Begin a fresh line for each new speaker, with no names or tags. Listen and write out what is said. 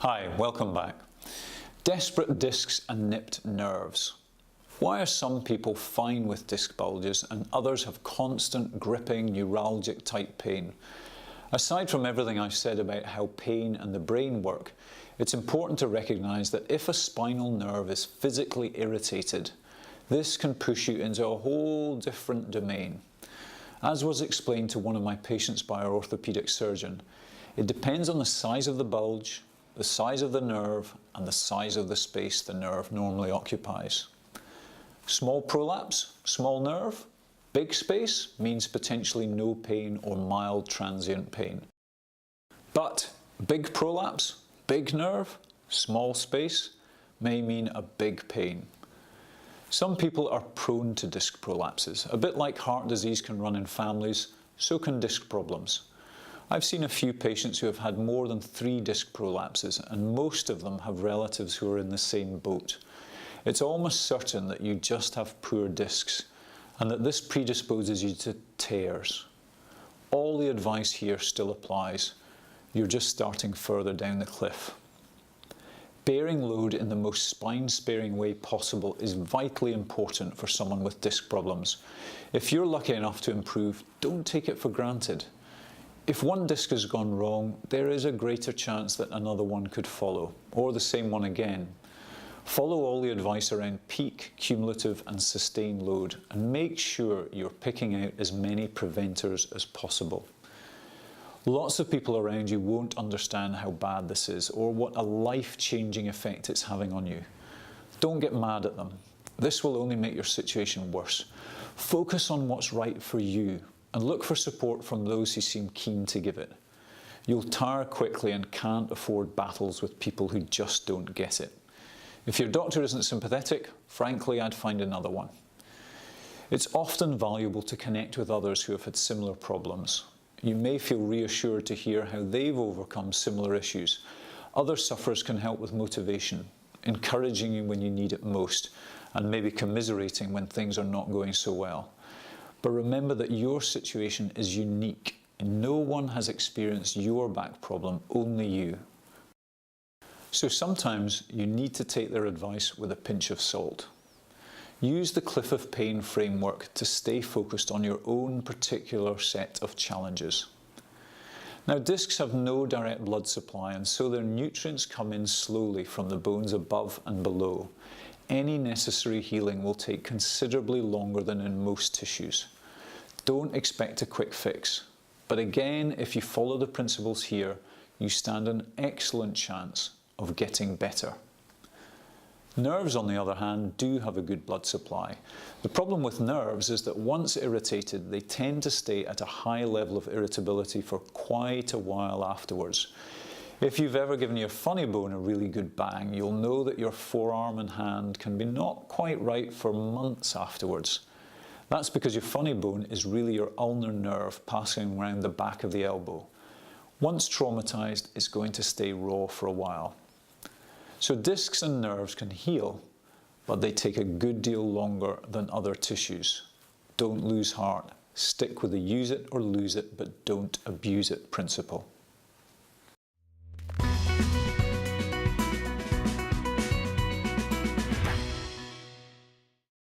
Hi, welcome back. Desperate discs and nipped nerves. Why are some people fine with disc bulges and others have constant gripping neuralgic type pain? Aside from everything I've said about how pain and the brain work, it's important to recognise that if a spinal nerve is physically irritated, this can push you into a whole different domain. As was explained to one of my patients by our orthopaedic surgeon, it depends on the size of the bulge, the size of the nerve, and the size of the space the nerve normally occupies. Small prolapse, small nerve. Big space means potentially no pain or mild transient pain. But big prolapse, big nerve, small space may mean a big pain. Some people are prone to disc prolapses. A bit like heart disease can run in families, so can disc problems. I've seen a few patients who have had more than 3 disc prolapses, and most of them have relatives who are in the same boat. It's almost certain that you just have poor discs, and that this predisposes you to tears. All the advice here still applies. You're just starting further down the cliff. Bearing load in the most spine-sparing way possible is vitally important for someone with disc problems. If you're lucky enough to improve, don't take it for granted. If one disc has gone wrong, there is a greater chance that another one could follow, or the same one again. Follow all the advice around peak, cumulative and sustained load, and make sure you're picking out as many preventers as possible. Lots of people around you won't understand how bad this is, or what a life-changing effect it's having on you. Don't get mad at them. This will only make your situation worse. Focus on what's right for you, and look for support from those who seem keen to give it. You'll tire quickly and can't afford battles with people who just don't get it. If your doctor isn't sympathetic, frankly, I'd find another one. It's often valuable to connect with others who have had similar problems. You may feel reassured to hear how they've overcome similar issues. Other sufferers can help with motivation, encouraging you when you need it most, and maybe commiserating when things are not going so well. But remember that your situation is unique. No one has experienced your back problem, only you. So sometimes you need to take their advice with a pinch of salt. Use the cliff of pain framework to stay focused on your own particular set of challenges. Now, discs have no direct blood supply, and so their nutrients come in slowly from the bones above and below. Any necessary healing will take considerably longer than in most tissues. Don't expect a quick fix, but again, if you follow the principles here, you stand an excellent chance of getting better. Nerves, on the other hand, do have a good blood supply. The problem with nerves is that once irritated, they tend to stay at a high level of irritability for quite a while afterwards. If you've ever given your funny bone a really good bang, you'll know that your forearm and hand can be not quite right for months afterwards. That's because your funny bone is really your ulnar nerve passing around the back of the elbow. Once traumatized, it's going to stay raw for a while. So discs and nerves can heal, but they take a good deal longer than other tissues. Don't lose heart. Stick with the use it or lose it, but don't abuse it principle.